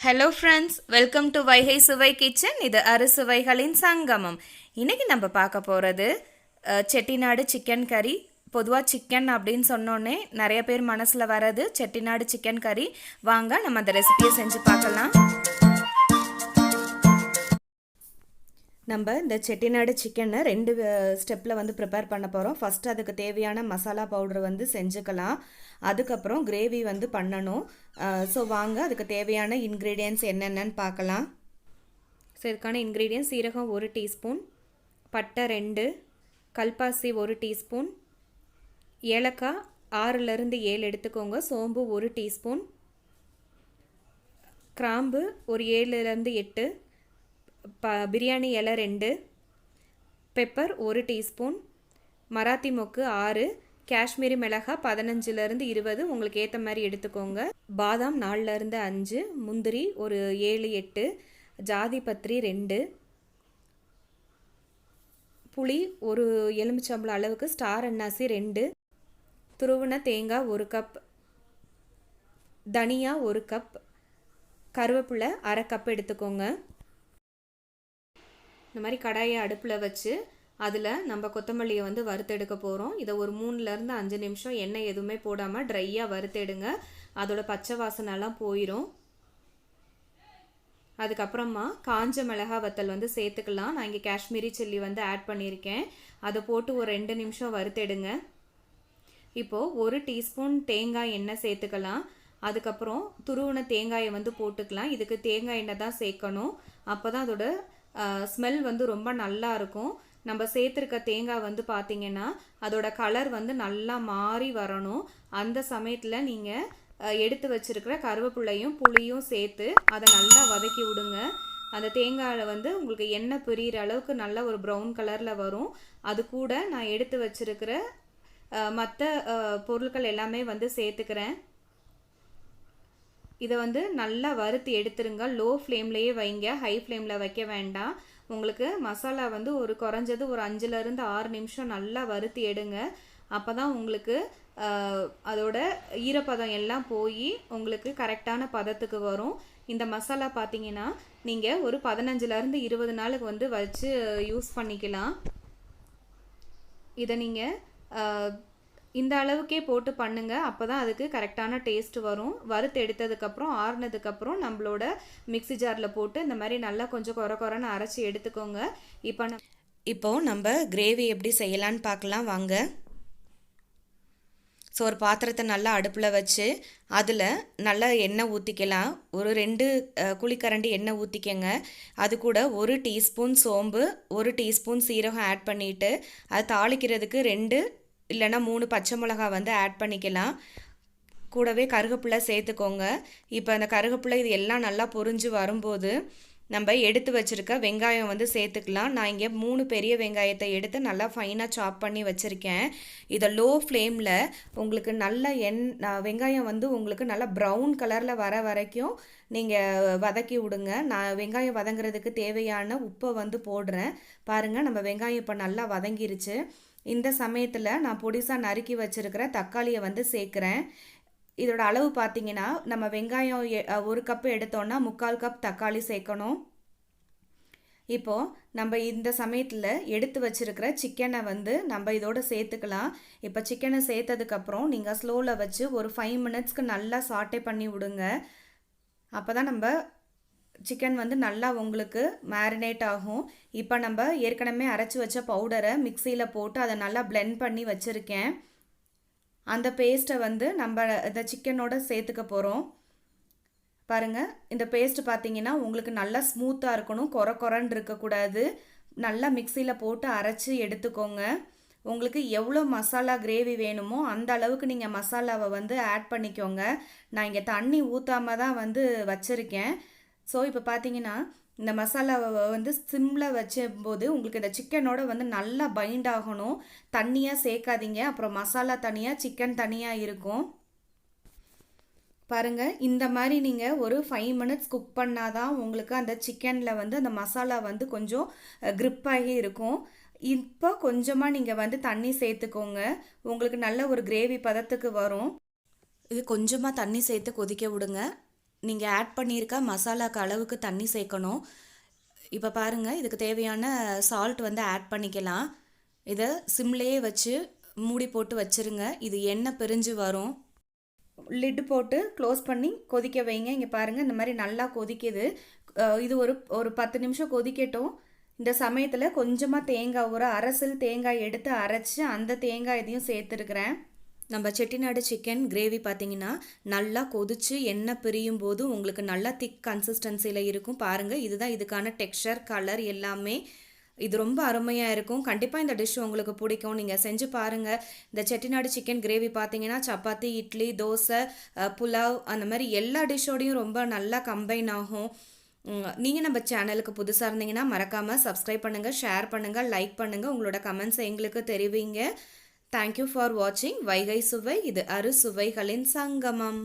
Hello friends, welcome to Vaigai சுவை kitchen. இது அறுசுவைகளின் சங்கமம். இன்றைக்கி நம்ம பார்க்க போகிறது செட்டிநாடு சிக்கன் கறி. பொதுவாக சிக்கன் அப்படின்னு சொன்னோன்னே நிறைய பேர் மனசில் வர்றது செட்டிநாடு சிக்கன் கறி. வாங்க நம்ம அந்த ரெசிபியை செஞ்சு பார்க்கலாம். நம்ம இந்த செட்டிநாடு சிக்கனை 2 ஸ்டெப்பில் வந்து ப்ரிப்பேர் பண்ண போகிறோம். ஃபஸ்ட்டு அதுக்கு தேவையான மசாலா பவுடர் வந்து செஞ்சுக்கலாம். அதுக்கப்புறம் கிரேவி வந்து பண்ணணும். ஸோ வாங்க அதுக்கு தேவையான இன்க்ரீடியன்ட்ஸ் என்னென்னு பார்க்கலாம். ஸோ இதுக்கான இன்க்ரீடியன்ட்ஸ்: சீரகம் 1 டீஸ்பூன், பட்டை 2, கல்பாசி 1 டீஸ்பூன், ஏலக்காய் 6லேருந்து 7 எடுத்துக்கோங்க, சோம்பு 1 டீஸ்பூன், கிராம்பு ஒரு 7லேருந்து 8, பிரியாணி இலை 2, பெப்பர் 1 டீஸ்பூன், மராத்தி மொக்கு 6, காஷ்மீரி மிளகாய் 15லேருந்து 20 உங்களுக்கு ஏற்ற மாதிரி எடுத்துக்கோங்க, பாதாம் 4லேருந்து 5, முந்திரி ஒரு 7-8, ஜாதிபத்திரி 2, புளி ஒரு எலுமிச்சம்பழம் அளவுக்கு, ஸ்டார் அன்னாசி 2, துருவின தேங்காய் 1 கப், தனியா 1 கப், கருவேப்பிலை 1/2 கப் எடுத்துக்கோங்க. இந்த மாதிரி கடாயை அடுப்பில் வச்சு அதில் நம்ம கொத்தமல்லியை வந்து வறுத்தெடுக்க போகிறோம். இதை ஒரு 3லேருந்து 5 நிமிஷம் எண்ணெய் எதுவுமே போடாமல் ட்ரையாக வறுத்தெடுங்க. அதோட பச்சை வாசனைலாம் போயிடும். அதுக்கப்புறமா காஞ்ச மிளகாய் வத்தல் வந்து சேர்த்துக்கலாம். நான் இங்கே காஷ்மீரி சில்லி வந்து ஆட் பண்ணியிருக்கேன். அதை போட்டு ஒரு 2 நிமிஷம் வறுத்தெடுங்க. இப்போது 1 டீஸ்பூன் தேங்காய் எண்ணெய் சேர்த்துக்கலாம். அதுக்கப்புறம் துருவின தேங்காயை வந்து போட்டுக்கலாம். இதுக்கு தேங்காய் எண்ணெய் தான் சேர்க்கணும். அப்போ தான் அதோட ஸ்மெல் வந்து ரொம்ப நல்லா இருக்கும். நம்ம சேர்த்துருக்க தேங்காய் வந்து பார்த்திங்கன்னா அதோட கலர் வந்து நல்லா மாறி வரணும். அந்த சமயத்தில் நீங்கள் எடுத்து வச்சுருக்கிற கருவேப்பிலையும் புளியும் சேர்த்து அதை நல்லா வதக்கி விடுங்க. அந்த தேங்காயில் வந்து உங்களுக்கு எண்ணெய் பிரிகிற அளவுக்கு நல்ல ஒரு ப்ரௌன் கலரில் வரும். அது கூட நான் எடுத்து வச்சுருக்கிற மற்ற பொருட்கள் எல்லாமே வந்து சேர்த்துக்கிறேன். இதை வந்து நல்லா வறுத்து எடுத்துருங்க. லோ ஃப்ளேம்லேயே வைங்க, ஹை ஃப்ளேமில் வைக்க வேண்டாம். உங்களுக்கு மசாலா வந்து ஒரு குறைஞ்சது ஒரு 5லேருந்து 6 நிமிஷம் நல்லா வறுத்து எடுங்க. அப்போ தான் உங்களுக்கு அதோட ஈரப்பதம் எல்லாம் போய் உங்களுக்கு கரெக்டான பதத்துக்கு வரும். இந்த மசாலா பார்த்தீங்கன்னா நீங்கள் ஒரு 15லேருந்து 20 நாளுக்கு வந்து வச்சு யூஸ் பண்ணிக்கலாம். இதை நீங்கள் இந்த அளவுக்கே போட்டு பண்ணுங்கள். அப்போ தான் அதுக்கு கரெக்டான டேஸ்ட் வரும். வறுத்து எடுத்ததுக்கப்புறம் ஆறுனதுக்கப்புறம் நம்மளோட மிக்ஸி ஜாரில் போட்டு இந்த மாதிரி நல்லா கொஞ்சம் கொரன்னு அரைச்சி எடுத்துக்கோங்க. இப்போது நம்ம கிரேவி எப்படி செய்யலான்னு பார்க்கலாம் வாங்க. ஸோ ஒரு பாத்திரத்தை நல்லா அடுப்பில் வச்சு அதில் நல்லா எண்ணெய் ஊற்றிக்கலாம். ஒரு 2 குழிக்கரண்டி எண்ணெய் ஊற்றிக்கங்க. அது கூட 1 டீஸ்பூன் சோம்பு, 1 டீஸ்பூன் சீரகம் ஆட் பண்ணிவிட்டு அது தாளிக்கிறதுக்கு 2 இல்லைனா 3 பச்சை மிளகாய் வந்து ஆட் பண்ணிக்கலாம். கூடவே கருவேப்பிலை சேர்த்துக்கோங்க. இப்போ அந்த கருவேப்பிலை இது எல்லாம் நல்லா பொரிஞ்சு வரும்போது நம்ம எடுத்து வச்சுருக்க வெங்காயம் வந்து சேர்த்துக்கலாம். நான் இங்கே 3 பெரிய வெங்காயத்தை எடுத்து நல்லா ஃபைனாக சாப் பண்ணி வச்சுருக்கேன். இதை லோ ஃப்ளேமில் உங்களுக்கு நல்ல வெங்காயம் வந்து உங்களுக்கு நல்லா ப்ரௌன் கலரில் வர வரைக்கும் நீங்கள் வதக்கி விடுங்க. நான் வெங்காயம் வதங்குறதுக்கு தேவையான உப்பை வந்து போடுறேன். பாருங்கள், நம்ம வெங்காயம் இப்போ நல்லா வதங்கிருச்சு. இந்த சமயத்தில் நான் பொடிசாக நறுக்கி வச்சுருக்கிற தக்காளியை வந்து சேர்க்குறேன். இதோட அளவு பார்த்திங்கன்னா நம்ம வெங்காயம் 1 கப்பு எடுத்தோன்னா 3/4 கப் தக்காளி சேர்க்கணும். இப்போது நம்ம இந்த சமயத்தில் எடுத்து வச்சுருக்கிற சிக்கனை வந்து நம்ம இதோட சேர்த்துக்கலாம். இப்போ சிக்கனை சேர்த்ததுக்கப்புறம் நீங்கள் ஸ்லோவில் வச்சு ஒரு 5 மினிட்ஸ்க்கு நல்லா சாட்டே பண்ணி விடுங்க. அப்போ தான் நம்ம சிக்கன் வந்து நல்லா உங்களுக்கு மேரினேட் ஆகும். இப்போ நம்ம ஏற்கனவே அரைச்சி வச்ச பவுடரை மிக்சியில் போட்டு அதை நல்லா பிளெண்ட் பண்ணி வச்சுருக்கேன். அந்த பேஸ்ட்டை வந்து நம்ம இந்த சிக்கனோட சேர்த்துக்க போகிறோம். பாருங்கள், இந்த பேஸ்ட்டு பார்த்தீங்கன்னா உங்களுக்கு நல்லா ஸ்மூத்தாக இருக்கணும், கொரன்னு இருக்கக்கூடாது. நல்லா மிக்சியில் போட்டு அரைச்சி எடுத்துக்கோங்க. உங்களுக்கு எவ்வளோ மசாலா கிரேவி வேணுமோ அந்த அளவுக்கு நீங்கள் மசாலாவை வந்து ஆட் பண்ணிக்கோங்க. நான் இங்கே தண்ணி ஊற்றாமல் தான் வந்து வச்சுருக்கேன். ஸோ இப்போ பார்த்தீங்கன்னா இந்த மசாலாவை வந்து சிம்மில் வச்சும்போது உங்களுக்கு இந்த சிக்கனோட வந்து நல்லா பைண்ட் ஆகணும். தண்ணியாக சேர்க்காதீங்க, அப்புறம் மசாலா தனியாக சிக்கன் தனியாக இருக்கும். பாருங்கள், இந்த மாதிரி நீங்கள் ஒரு 5 மினிட்ஸ் குக் பண்ணால் தான் உங்களுக்கு அந்த சிக்கனில் வந்து அந்த மசாலா வந்து கொஞ்சம் க்ரிப்பாகி இருக்கும். இப்போ கொஞ்சமாக நீங்கள் வந்து தண்ணி சேர்த்துக்கோங்க. உங்களுக்கு நல்ல ஒரு கிரேவி பதத்துக்கு வரும். இது கொஞ்சமாக தண்ணி சேர்த்து கொதிக்க விடுங்க. நீங்கள் ஆட் பண்ணியிருக்க மசாலாக்கு அளவுக்கு தண்ணி சேர்க்கணும். இப்போ பாருங்கள், இதுக்கு தேவையான சால்ட் வந்து ஆட் பண்ணிக்கலாம். இதை சிம்லேயே வச்சு மூடி போட்டு வச்சுருங்க. இது எண்ணெய் பிரிஞ்சு வரும். லிட்டு போட்டு க்ளோஸ் பண்ணி கொதிக்க வைங்க. இங்கே பாருங்கள், இந்த மாதிரி நல்லா கொதிக்குது. இது ஒரு 10 நிமிஷம் கொதிக்கட்டும். இந்த சமயத்தில் கொஞ்சமாக தேங்காய், ஒரு அரசில் தேங்காய் எடுத்து அரைச்சி அந்த தேங்காய் இதையும் சேர்த்துருக்குறேன். நம்ம செட்டிநாடு சிக்கன் கிரேவி பார்த்தீங்கன்னா நல்லா கொதிச்சு எண்ணெய் பிரியும் போது உங்களுக்கு நல்லா திக் கன்சிஸ்டன்சியில் இருக்கும். பாருங்கள், இதுதான் இதுக்கான டெக்ஸ்சர், கலர் எல்லாமே. இது ரொம்ப அருமையாக இருக்கும். கண்டிப்பாக இந்த டிஷ் உங்களுக்கு பிடிக்கும். நீங்கள் செஞ்சு பாருங்கள். இந்த செட்டிநாடு சிக்கன் கிரேவி பார்த்தீங்கன்னா சப்பாத்தி, இட்லி, தோசை, புலாவ் அந்த மாதிரி எல்லா டிஷ்ஷோடையும் ரொம்ப நல்லா கம்பைன் ஆகும். நீங்கள் நம்ம சேனலுக்கு புதுசாக இருந்தீங்கன்னா மறக்காமல் சப்ஸ்கிரைப் பண்ணுங்கள், ஷேர் பண்ணுங்கள், லைக் பண்ணுங்கள். உங்களோட கமெண்ட்ஸை எங்களுக்கு தெரிவிங்க. தேங்க்யூ ஃபார் வாட்சிங் வைகை சுவை. இது அறுசுவைகளின் சங்கமம்.